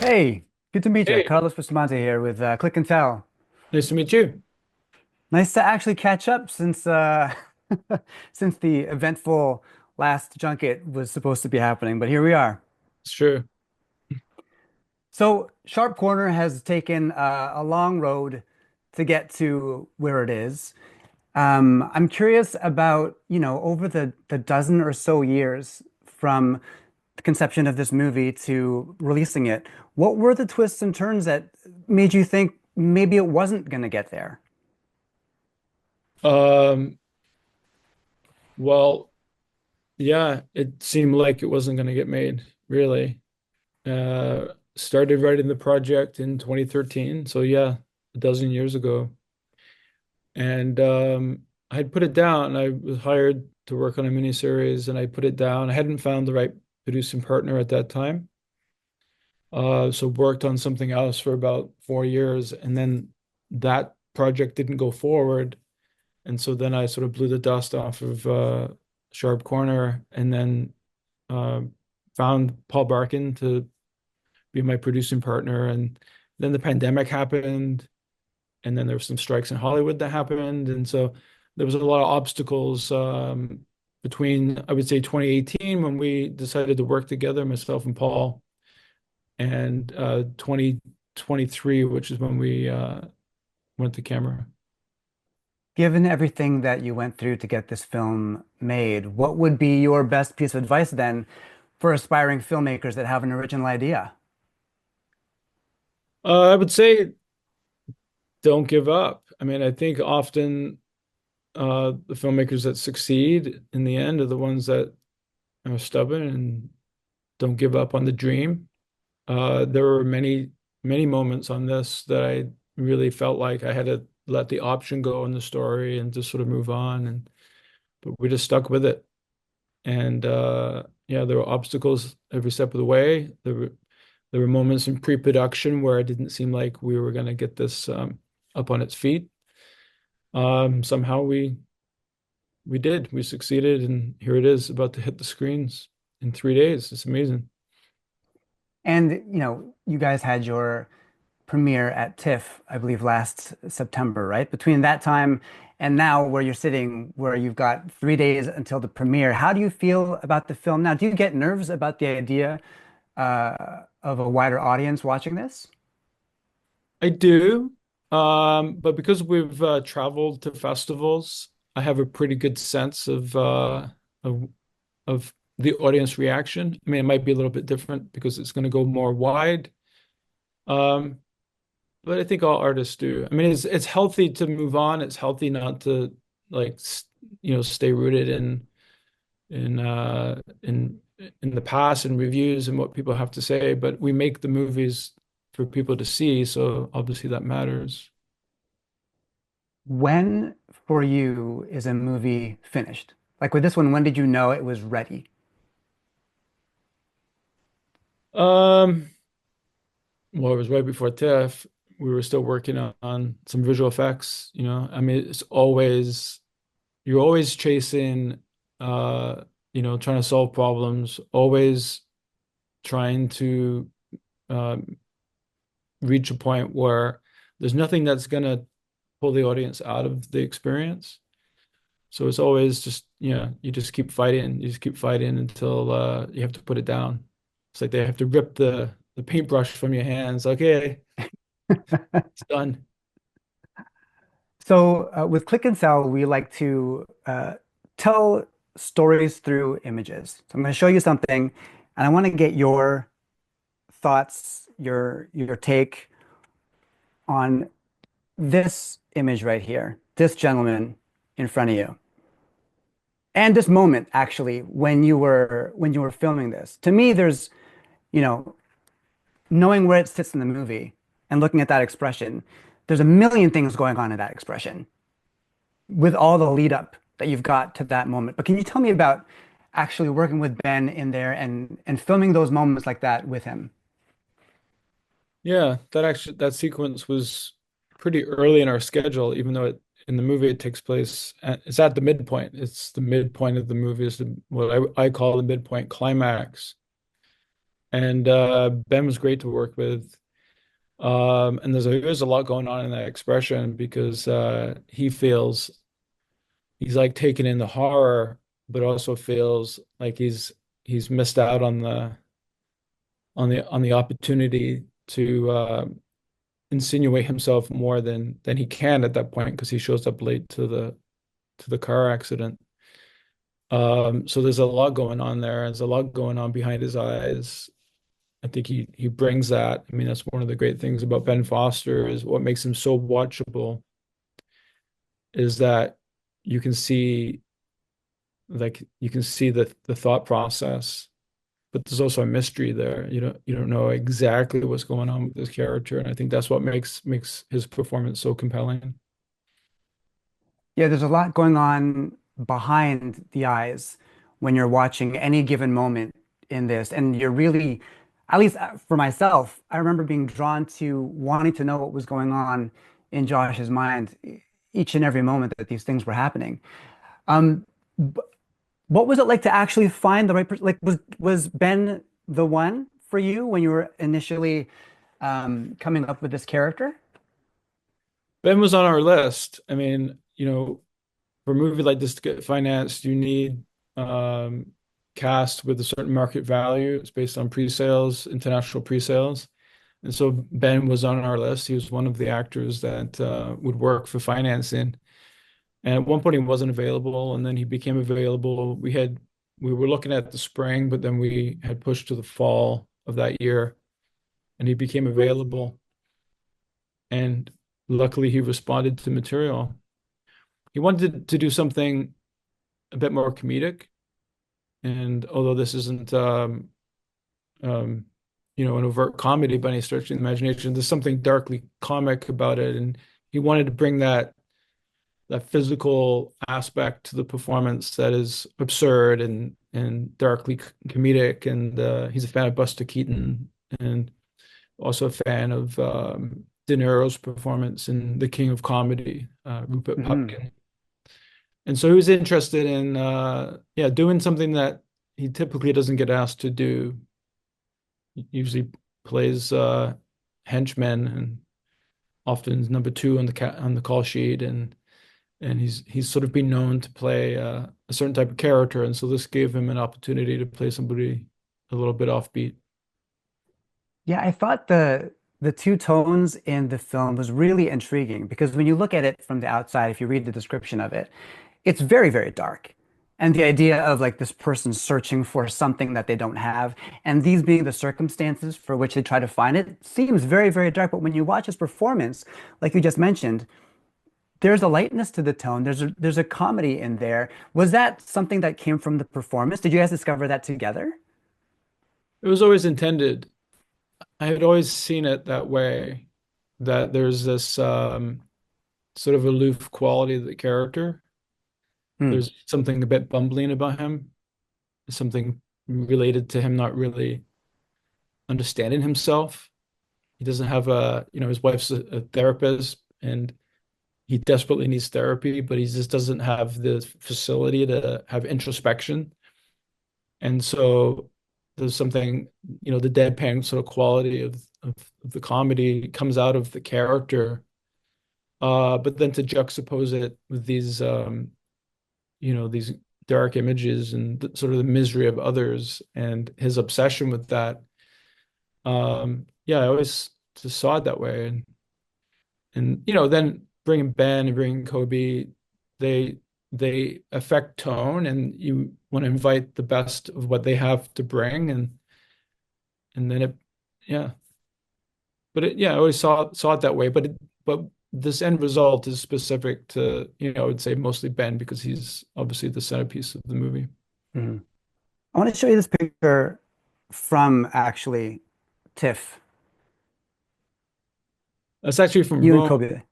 Hey, good to meet you. Hey, Carlos Bustamante here with Click and Tell. nice to meet you. Nice to actually catch up since since the eventful last junket was supposed to be happening, but here we are. It's true. So Sharp Corner has taken a long road to get to where it is. I'm curious about, over the dozen or so years from the conception of this movie to releasing it, what were the twists and turns that made you think maybe it wasn't going to get there? Um, well, yeah, it seemed like it wasn't going to get made, really. Started writing the project in 2013, so yeah, a dozen years ago. And I had put it down. I was hired to work on a miniseries, and I put it down. I hadn't found the right producing partner at that time. So worked on something else for about 4 years, and then that project didn't go forward. And so then I sort of blew the dust off of Sharp Corner and then uh, found Paul Barkin to be my producing partner. And then the pandemic happened. And then there were some strikes in Hollywood that happened. And so there was a lot of obstacles between, I would say, 2018 when we decided to work together, myself and Paul, and 2023, which is when we went to camera. Given everything that you went through to get this film made, what would be your best piece of advice then for aspiring filmmakers that have an original idea? I would say don't give up. I mean, I think often the filmmakers that succeed in the end are the ones that are stubborn and don't give up on the dream. There were many moments on this that I really felt like I had to let the option go in the story and just sort of move on. And but we just stuck with it. And yeah, there were obstacles every step of the way. There were moments in pre-production where it didn't seem like we were going to get this up on its feet. Somehow we did. We succeeded, and here it is, about to hit the screens in 3 days. It's amazing. And, you guys had your premiere at TIFF, I believe, last September, right? Between that time and now, where you're sitting, where you've got 3 days until the premiere, how do you feel about the film now? Do you get nerves about the idea of a wider audience watching this? I do, but because we've traveled to festivals, I have a pretty good sense of of the audience reaction. I mean, it might be a little bit different because it's going to go more wide. Um, but I think all artists do. I mean, it's healthy to move on. It's healthy not to like stay rooted in in the past and reviews and what people have to say. But we make the movies for people to see, so obviously that matters. When, for you, is a movie finished? Like with this one, when did you know it was ready? Um, well, it was right before TIFF. We were still working on some visual effects, I mean, it's always you're always chasing trying to solve problems, always trying to um, reach a point where there's nothing that's gonna pull the audience out of the experience. So it's always just, you just keep fighting, you just keep fighting until you have to put it down. It's like they have to rip the paintbrush from your hands. Okay, it's done. So, with Click and Sell, we like to tell stories through images. So, I'm going to show you something, and I want to get your thoughts, your take on this image right here, this gentleman in front of you, and this moment actually when you were filming this. To me, there's, you know, knowing where it sits in the movie and looking at that expression, there's a million things going on in that expression with all the lead up that you've got to that moment. But can you tell me about actually working with Ben in there and filming those moments like that with him? Yeah, that sequence was pretty early in our schedule, even though in the movie it takes place it's at the midpoint. It's the midpoint of the movie is what I call the midpoint climax. And Ben was great to work with. And there's a lot going on in that expression because he feels he's like taken in the horror, but also feels like he's missed out on the opportunity to insinuate himself more than he can at that point because he shows up late to the car accident. So there's a lot going on there. There's a lot going on behind his eyes. I think he brings that. I mean, that's one of the great things about Ben Foster is what makes him so watchable is that you can see you can see the thought process, but there's also a mystery there. You don't know exactly what's going on with this character, and I think that's what makes his performance so compelling. Yeah, there's a lot going on behind the eyes when you're watching any given moment in this. And you're really, at least for myself, I remember being drawn to wanting to know what was going on in Josh's mind each and every moment that these things were happening. Um, b- what was it like to actually find the right person? Like, was Ben the one for you when you were initially coming up with this character? Ben was on our list. I mean, for a movie like this to get financed, you need cast with a certain market value. It's based on pre-sales, international pre-sales. And so Ben was on our list. He was one of the actors that would work for financing. And at one point he wasn't available, and then he became available. We were looking at the spring, but then we had pushed to the fall of that year, and he became available. And luckily he responded to material. He wanted to do something a bit more comedic. And although this isn't um, an overt comedy by any stretch of the imagination, there's something darkly comic about it. And he wanted to bring that physical aspect to the performance that is absurd and darkly comedic. And he's a fan of Buster Keaton and also a fan of De Niro's performance in The King of Comedy, Rupert Hmm. Pupkin. And so he was interested in doing something that he typically doesn't get asked to do. He usually plays henchmen and often is number two on the call sheet, and he's sort of been known to play a certain type of character, and so this gave him an opportunity to play somebody a little bit offbeat. Yeah, I thought the two tones in the film was really intriguing because when you look at it from the outside, if you read the description of it, it's very, very dark. And the idea of like this person searching for something that they don't have, and these being the circumstances for which they try to find it, seems very, very dark. But when you watch his performance, like you just mentioned, there's a lightness to the tone. There's a comedy in there. Was that something that came from the performance? Did you guys discover that together? It was always intended. I had always seen it that way, that there's this sort of aloof quality of the character. Hmm. There's something a bit bumbling about him, something related to him not really understanding himself. He doesn't have his wife's a therapist and he desperately needs therapy, but he just doesn't have the facility to have introspection. And so there's something, the deadpan sort of quality of the comedy comes out of the character. But then to juxtapose it with these dark images and sort of the misery of others and his obsession with that. Yeah, I always just saw it that way. And then bringing Ben and bringing Cobie, they they affect tone, and you want to invite the best of what they have to bring, and then yeah. I always saw it that way. But this end result is specific to, I would say mostly Ben because he's obviously the centerpiece of the movie. Mhm. I want to show you this picture from actually TIFF, That's actually from you and Rome. Kobe.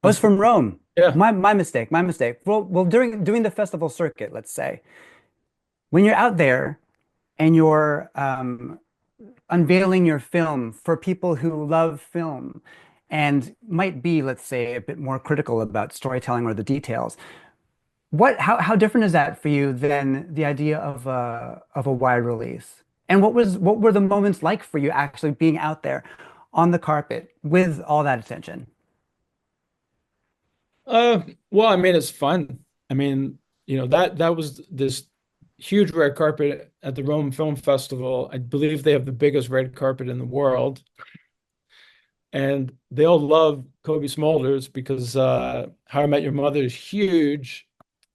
Oh, it's That's from, from Rome. yeah. My mistake, my mistake. Well, during doing the festival circuit, let's say, when you're out there and you're unveiling your film for people who love film and might be, let's say, a bit more critical about storytelling or the details, how different is that for you than the idea of a wide release? And what were the moments like for you actually being out there on the carpet with all that attention? Uh, well, I mean, it's fun. I mean, that was this huge red carpet at the Rome Film Festival. I believe they have the biggest red carpet in the world, and they all love Cobie Smulders because How I Met Your Mother is huge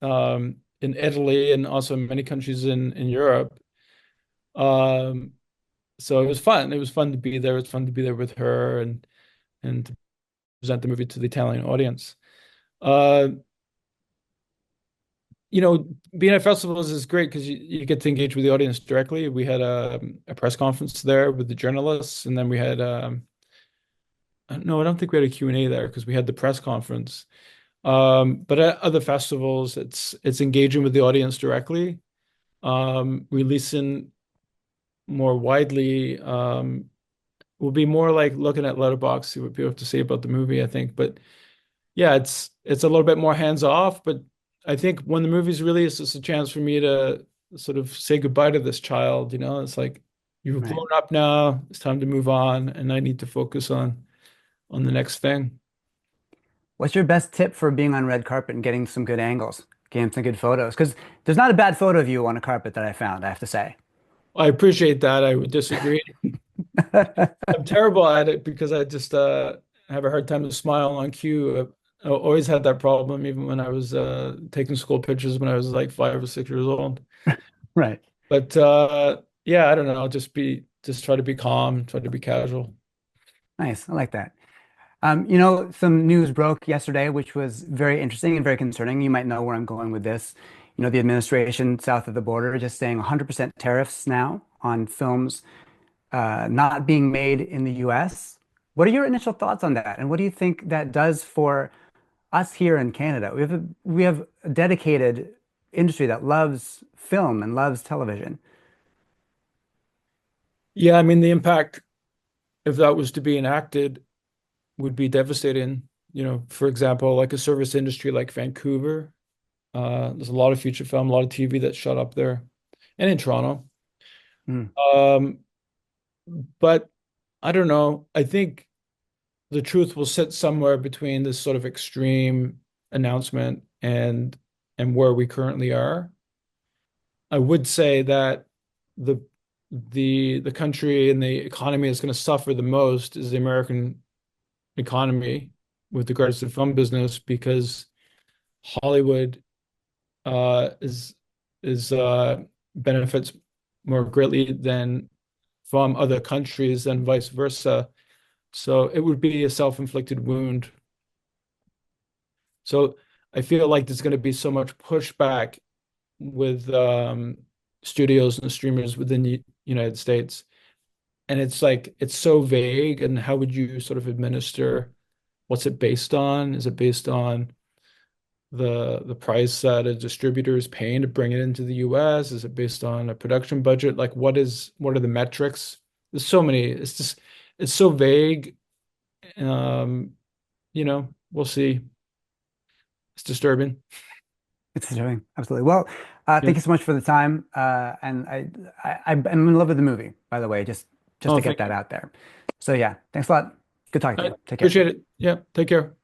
in Italy and also in many countries in Europe. Um, so it was fun. It was fun to be there. It was fun to be there with her and to present the movie to the Italian audience. Uh, Being at festivals is great because you get to engage with the audience directly. We had a press conference there with the journalists, and then we had no, I don't think we had a Q&A there because we had the press conference. But at other festivals, it's engaging with the audience directly. We listen more widely. Will be more like looking at Letterboxd, see what people have to say about the movie, I think. But yeah, it's a little bit more hands off, but I think when the movie's released, it's a chance for me to sort of say goodbye to this child, It's like you've Right. grown up now, it's time to move on, and I need to focus on the next thing. What's your best tip for being on red carpet and getting some good angles, getting some good photos? Because there's not a bad photo of you on a carpet that I found, I have to say. I appreciate that. I would disagree. I'm terrible at it because I just have a hard time to smile on cue. I always had that problem, even when I was taking school pictures when I was like 5 or 6 years old. Right. But yeah, I don't know. Just try to be calm, try to be casual. Nice. I like that. Some news broke yesterday, which was very interesting and very concerning. You might know where I'm going with this. The administration south of the border just saying 100% tariffs now on films not being made in the U.S. What are your initial thoughts on that? And what do you think that does for us here in Canada? We have a dedicated industry that loves film and loves television. Yeah, I mean the impact if that was to be enacted would be devastating. For example, like a service industry like Vancouver, there's a lot of feature film, a lot of TV that's shot up there, and in Toronto. Mm, Um, but I don't know. I think the truth will sit somewhere between this sort of extreme announcement and where we currently are. I would say that the the country and the economy that's going to suffer the most is the American economy with regards to the film business because Hollywood is benefits more greatly than from other countries and vice versa. So it would be a self-inflicted wound. So I feel like there's going to be so much pushback with studios and streamers within the United States. And it's like it's so vague. And how would you sort of administer what's it based on? Is it based on the price that a distributor is paying to bring it into the US? Is it based on a production budget? Like what are the metrics? There's so many. It's so vague. Um, we'll see. It's disturbing. it's disturbing. Absolutely. Well, Yeah. thank you so much for the time. And I'm in love with the movie, by the way, just Oh, to get thank that you. out there. So yeah, thanks a lot. Good talking to I you. Take care. appreciate it. Yeah, take care.